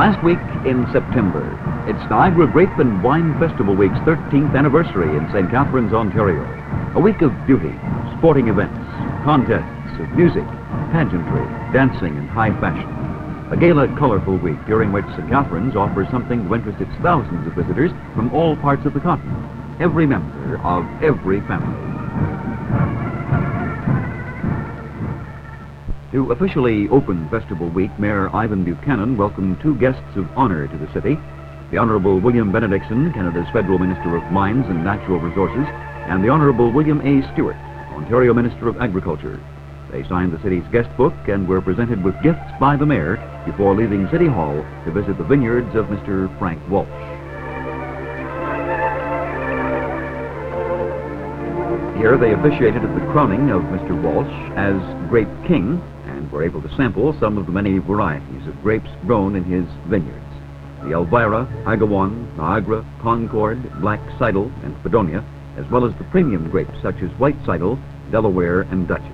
last week in September. It's Niagara Grape and Wine Festival Week's 13th anniversary in St. Catharines, Ontario. A week of beauty, sporting events, contests of music, pageantry, dancing, and high fashion. A gala, colorful week during which St. Catharines offers something to interest its thousands of visitors from all parts of the continent. Every member of every family. To officially open Festival Week, Mayor Ivan Buchanan welcomed two guests of honor to the city. The Honorable William Benedictson, Canada's Federal Minister of Mines and Natural Resources, and the Honorable William A. Stewart, Ontario Minister of Agriculture. They signed the city's guest book and were presented with gifts by the mayor before leaving City Hall to visit the vineyards of Mr. Frank Walsh. Here they officiated at the crowning of Mr. Walsh as Grape King and were able to sample some of the many varieties of grapes grown in his vineyards. The Elvira, Agawan, Niagara, Concord, Black Seidel, and Fredonia, as well as the premium grapes such as White Seidel, Delaware, and Duchess.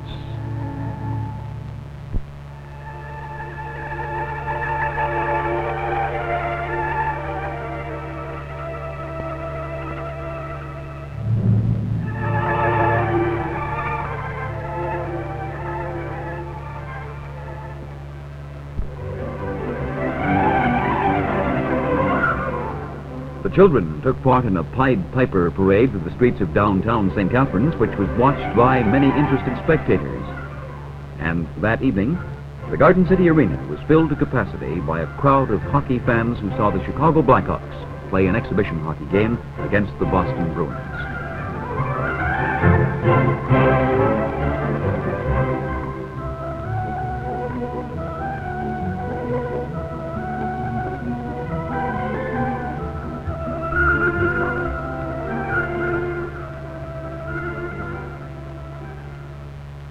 The children took part in a Pied Piper parade through the streets of downtown St. Catharines, which was watched by many interested spectators. And that evening, the Garden City Arena was filled to capacity by a crowd of hockey fans who saw the Chicago Blackhawks play an exhibition hockey game against the Boston Bruins.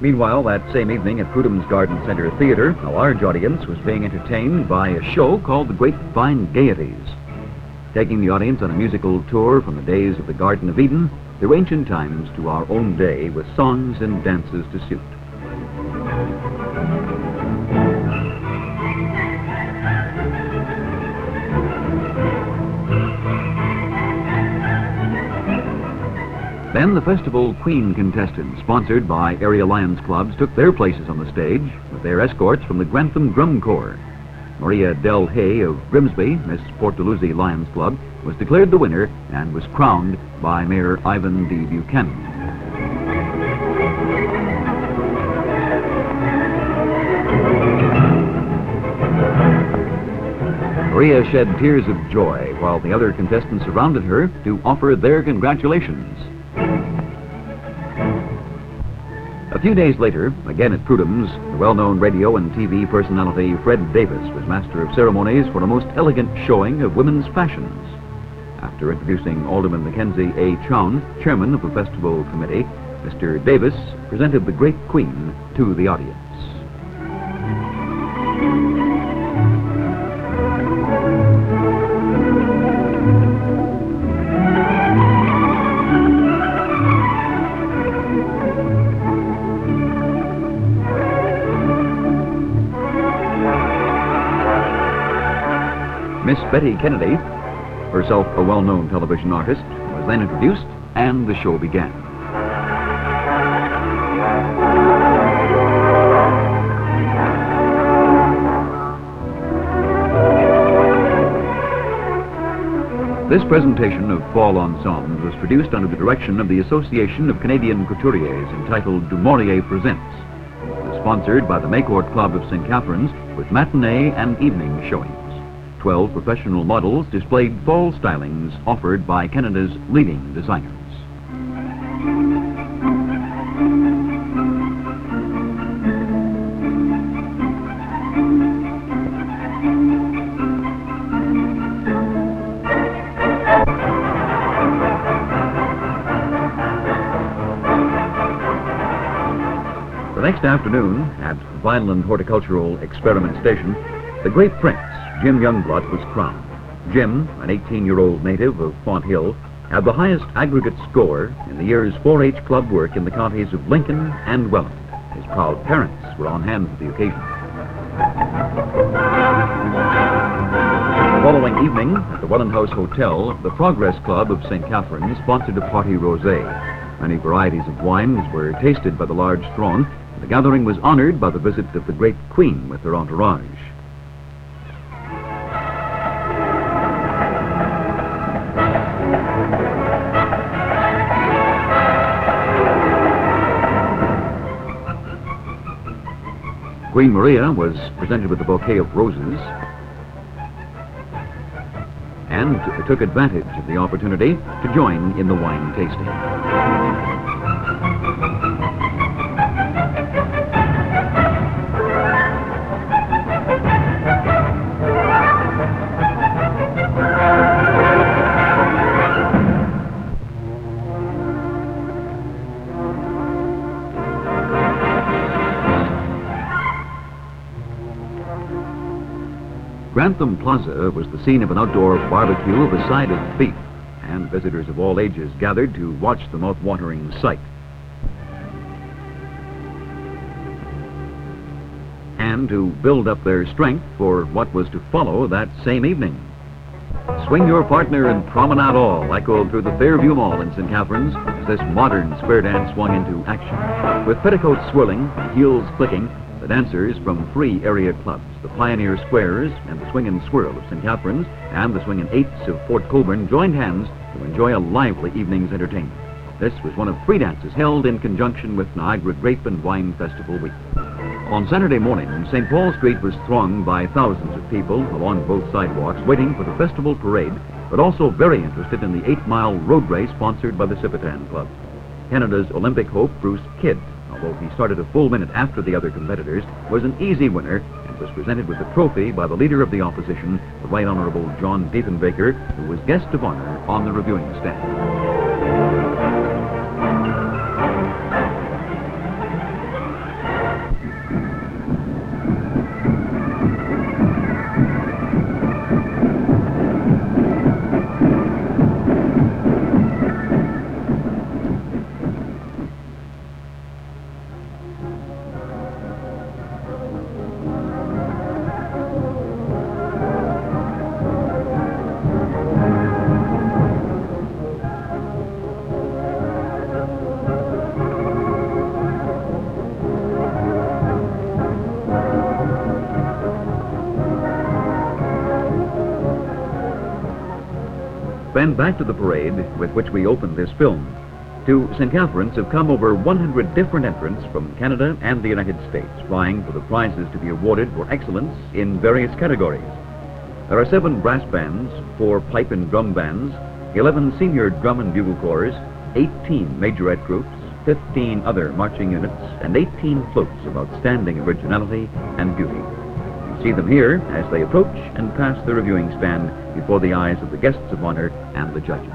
Meanwhile, that same evening at Prudham's Garden Center Theater, a large audience was being entertained by a show called the Grapevine Gaieties, taking the audience on a musical tour from the days of the Garden of Eden through ancient times to our own day with songs and dances to suit. Then the Festival Queen contestants, sponsored by area Lions clubs, took their places on the stage with their escorts from the Grantham Drum Corps. Maria Del Hay of Grimsby, Miss Port Dalhousie Lions Club, was declared the winner and was crowned by Mayor Ivan D. Buchanan. Maria shed tears of joy while the other contestants surrounded her to offer their congratulations. A few days later, again at Prudham's, the well-known radio and TV personality Fred Davis was master of ceremonies for a most elegant showing of women's fashions. After introducing Alderman Mackenzie A. Chown, chairman of the festival committee, Mr. Davis presented the Grape Queen to the audience. Miss Betty Kennedy, herself a well-known television artist, was then introduced, and the show began. This presentation of fall ensembles was produced under the direction of the Association of Canadian Couturiers, entitled Du Maurier Presents. It was sponsored by the Maycourt Club of St. Catharines with matinee and evening showings. 12 professional models displayed fall stylings offered by Canada's leading designers. The next afternoon, at Vineland Horticultural Experiment Station, the great prince, Jim Youngblood, was crowned. Jim, an 18-year-old native of Font Hill, had the highest aggregate score in the year's 4-H club work in the counties of Lincoln and Welland. His proud parents were on hand for the occasion. One evening, at the Welland House Hotel, the Progress Club of St. Catharines sponsored a party rosé. Many varieties of wines were tasted by the large throng, and the gathering was honored by the visit of the great Queen with her entourage. Queen Maria was presented with a bouquet of roses and took advantage of the opportunity to join in the wine tasting. Grantham Plaza was the scene of an outdoor barbecue of a side of beef, and visitors of all ages gathered to watch the mouth-watering sight and to build up their strength for what was to follow that same evening. Swing your partner and promenade all echoed through the Fairview Mall in St. Catharines as this modern square dance swung into action. With petticoats swirling and heels clicking, the dancers from 3 area clubs, the Pioneer Squares and the Swing and Swirl of St. Catharines and the Swing and Eights of Fort Colborne, joined hands to enjoy a lively evening's entertainment. This was one of 3 dances held in conjunction with Niagara Grape and Wine Festival Week. On Saturday morning, St. Paul Street was thronged by thousands of people along both sidewalks waiting for the festival parade, but also very interested in the 8-mile road race sponsored by the Civitan Club. Canada's Olympic hope, Bruce Kidd, although he started a full minute after the other competitors, was an easy winner and was presented with the trophy by the Leader of the Opposition, the Right Honourable John Diefenbaker, who was guest of honour on the reviewing stand. Then back to the parade with which we opened this film. To St. Catharines have come over 100 different entrants from Canada and the United States, vying for the prizes to be awarded for excellence in various categories. There are 7 brass bands, 4 pipe and drum bands, 11 senior drum and bugle corps, 18 majorette groups, 15 other marching units, and 18 floats of outstanding originality and beauty. See them here as they approach and pass the reviewing stand before the eyes of the guests of honor and the judges.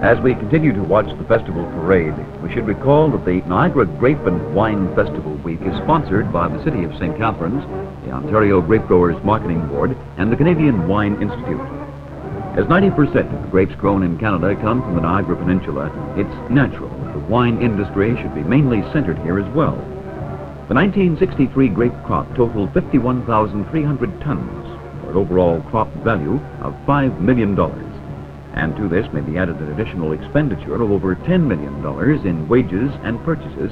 As we continue to watch the festival parade, we should recall that the Niagara Grape and Wine Festival Week is sponsored by the City of St. Catharines, the Ontario Grape Growers Marketing Board, and the Canadian Wine Institute. As 90% of the grapes grown in Canada come from the Niagara Peninsula, it's natural that the wine industry should be mainly centered here as well. The 1963 grape crop totaled 51,300 tons, for an overall crop value of $5 million. And to this may be added an additional expenditure of over $10 million in wages and purchases,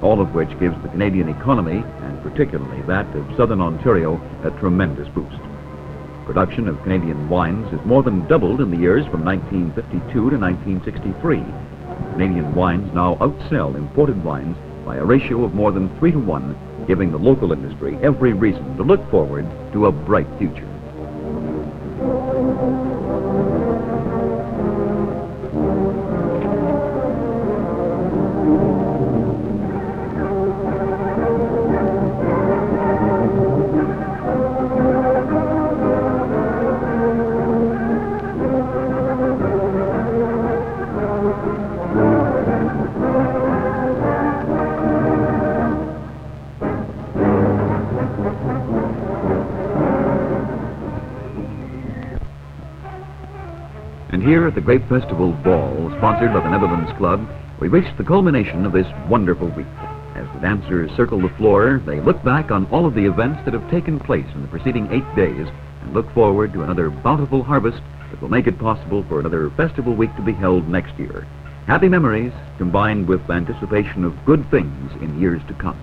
all of which gives the Canadian economy, and particularly that of Southern Ontario, a tremendous boost. Production of Canadian wines has more than doubled in the years from 1952 to 1963. Canadian wines now outsell imported wines by a ratio of more than 3 to 1, giving the local industry every reason to look forward to a bright future. And here at the Grape Festival Ball, sponsored by the Netherlands Club, we reach the culmination of this wonderful week. As the dancers circle the floor, they look back on all of the events that have taken place in the preceding 8 days and look forward to another bountiful harvest that will make it possible for another festival week to be held next year. Happy memories combined with anticipation of good things in years to come.